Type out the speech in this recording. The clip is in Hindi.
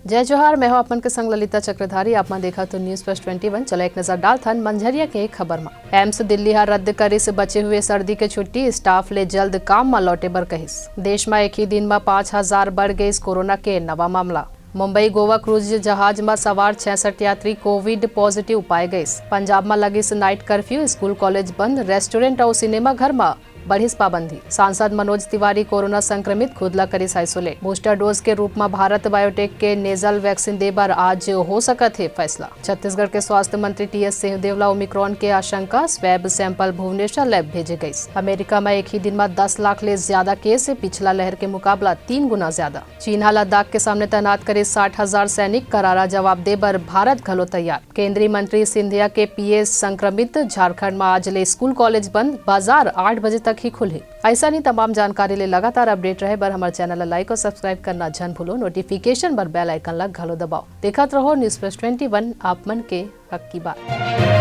जय जोहार, मैं हूं अपन के संग ललिता चक्रधारी। आप में देखा तो न्यूज फर्स्ट 21। चलो एक नजर डालथन मंझरिया के एक खबर में। एम्स दिल्ली हर रद्द करे से बचे हुए सर्दी के छुट्टी, स्टाफ ले जल्द काम में लौटे बर कहिस। देश में एक ही दिन में 5000 बढ़ गई कोरोना के नवा मामला। मुंबई गोवा क्रूज जहाज में सवार 66 यात्री कोविड पॉजिटिव पाए गए। पंजाब में लगी नाइट कर्फ्यू, स्कूल कॉलेज बंद, रेस्टोरेंट और सिनेमा घर में बढ़ी पाबंदी। सांसद मनोज तिवारी कोरोना संक्रमित, खुदला करिस आइसोलेट। बूस्टर डोज के रूप में भारत बायोटेक के नेजल वैक्सीन देबर आज हो सकत है फैसला। छत्तीसगढ़ के स्वास्थ्य मंत्री टी.एस. सिंहदेव ओमिक्रॉन के आशंका, स्वैब सैंपल भुवनेश्वर लैब भेजे गई। अमेरिका में एक ही दिन में 10 लाख ले ज्यादा केस, पिछला लहर के मुकाबला 3 गुना ज्यादा। चीन लद्दाख के सामने तैनात करे 60,000 सैनिक, करारा जवाब देबर भारत घलो तैयार। केंद्रीय मंत्री सिंधिया के पीए संक्रमित, झारखंड में आज ले स्कूल कॉलेज बंद, बाजार 8 बजे तक ही खुले। ऐसा नहीं तमाम जानकारी ले लगातार अपडेट रहे बर हमारे चैनल लाइक और सब्सक्राइब करना जन भूलो। नोटिफिकेशन बर बेल आइकन लग घलो दबाओ। देखत रहो न्यूज प्लस 21, आप मन के हक की बात।